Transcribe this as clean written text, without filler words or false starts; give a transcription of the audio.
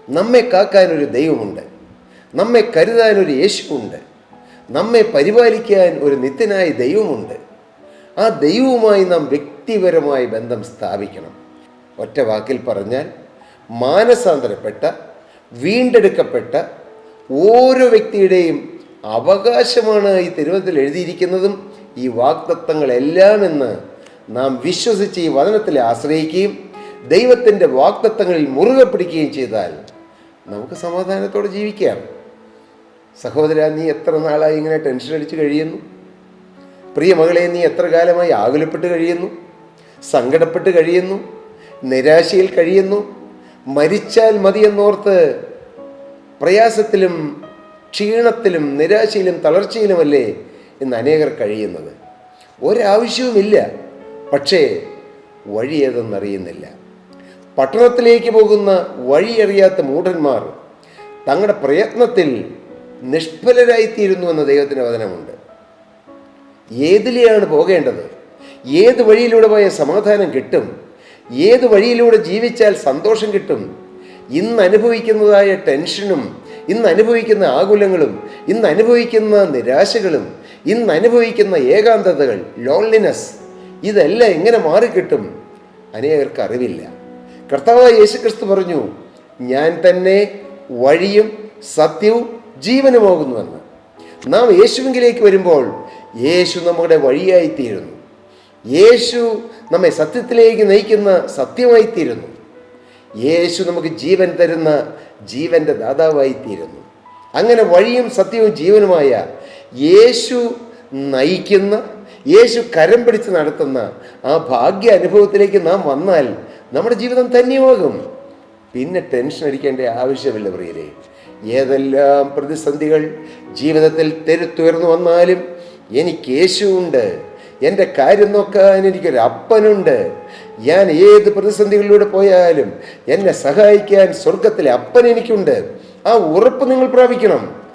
നമ്മെ കാക്കാനൊരു ദൈവമുണ്ട്, നമ്മെ കരുതാനൊരു യേശുവുണ്ട്, നമ്മെ പരിപാലിക്കാൻ ഒരു നിത്യനായ ദൈവമുണ്ട്. ആ ദൈവവുമായി നാം വ്യക്തിപരമായ ബന്ധം സ്ഥാപിക്കണം. ഒറ്റ വാക്കിൽ പറഞ്ഞാൽ, മാനസാന്തരപ്പെട്ട വീണ്ടെടുക്കപ്പെട്ട ഓരോ വ്യക്തിയുടെയും അവകാശമാണ് ഈ തിരുവചനത്തിൽ എഴുതിയിരിക്കുന്നതും ഈ വാഗ്ദത്തങ്ങളെല്ലാം എന്ന് നാം വിശ്വസിച്ച് ഈ വചനത്തിൽ ആശ്രയിക്കുകയും ദൈവത്തിൻ്റെ വാഗ്ദത്തങ്ങളിൽ മുറുകെ പിടിക്കുകയും ചെയ്താൽ നമുക്ക് സമാധാനത്തോടെ ജീവിക്കാം. സഹോദര, നീ എത്ര നാളായി ഇങ്ങനെ ടെൻഷൻ അടിച്ച് കഴിയുന്നു? പ്രിയ മകളെ, നീ എത്ര കാലമായി ആകുലപ്പെട്ട് കഴിയുന്നു, സങ്കടപ്പെട്ട് കഴിയുന്നു, നിരാശയിൽ കഴിയുന്നു? മരിച്ചാൽ മതിയെന്നോർത്ത് പ്രയാസത്തിലും ക്ഷീണത്തിലും നിരാശയിലും തളർച്ചയിലുമല്ലേ ഇന്ന് അനേകർ കഴിയുന്നത്? ഒരാവശ്യവുമില്ല, പക്ഷേ വഴി ഏതെന്നറിയുന്നില്ല. പട്ടണത്തിലേക്ക് പോകുന്ന വഴിയറിയാത്ത മൂഢന്മാർ തങ്ങളുടെ പ്രയത്നത്തിൽ നിഷ്ഫലരായിത്തീരുന്നു എന്ന ദൈവത്തിൻ്റെ വചനമുണ്ട്. ഏതിലെയാണ് പോകേണ്ടത്? ഏത് വഴിയിലൂടെ പോയ സമാധാനം കിട്ടും? ഏത് വഴിയിലൂടെ ജീവിച്ചാൽ സന്തോഷം കിട്ടും? ഇന്ന് അനുഭവിക്കുന്നതായ ടെൻഷനും, ഇന്ന് അനുഭവിക്കുന്ന ആകുലങ്ങളും, ഇന്ന് അനുഭവിക്കുന്ന നിരാശകളും, ഇന്ന് അനുഭവിക്കുന്ന ഏകാന്തതകൾ, ലോൺലിനെസ്, ഇതെല്ലാം എങ്ങനെ മാറിക്കിട്ടും? അനേകർക്ക് അറിവില്ല. കർത്താവായ യേശുക്രിസ്തു പറഞ്ഞു, ഞാൻ തന്നെ വഴിയും സത്യവും ജീവനുമാകുന്നുവെന്ന്. നാം യേശുവിലേക്ക് വരുമ്പോൾ യേശു നമ്മുടെ വഴിയായിത്തീരുന്നു. യേശു നമ്മെ സത്യത്തിലേക്ക് നയിക്കുന്ന സത്യമായിത്തീരുന്നു. യേശു നമുക്ക് ജീവൻ തരുന്ന ജീവൻ്റെ ദാതാവായിത്തീരുന്നു. അങ്ങനെ വഴിയും സത്യവും ജീവനുമായ യേശു നയിക്കുന്ന, യേശു കരം പിടിച്ച് നടത്തുന്ന ആ ഭാഗ്യ അനുഭവത്തിലേക്ക് നാം വന്നാൽ നമ്മുടെ ജീവിതം ധന്യമാകും. പിന്നെ ടെൻഷൻ അടിക്കേണ്ട ആവശ്യമില്ല പ്രിയരെ. ഏതെല്ലാം പ്രതിസന്ധികൾ ജീവിതത്തിൽ തെരുത്തുയർന്നു വന്നാലും എനിക്ക് യേശുവുണ്ട്, എൻ്റെ കാര്യം നോക്കാൻ എനിക്കൊരു അപ്പനുണ്ട്. ഞാൻ ഏത് പ്രതിസന്ധികളിലൂടെ പോയാലും എന്നെ സഹായിക്കാൻ സ്വർഗത്തിലെ അപ്പൻ എനിക്കുണ്ട്. ആ ഉറപ്പ് നിങ്ങൾ പ്രാപിക്കണം.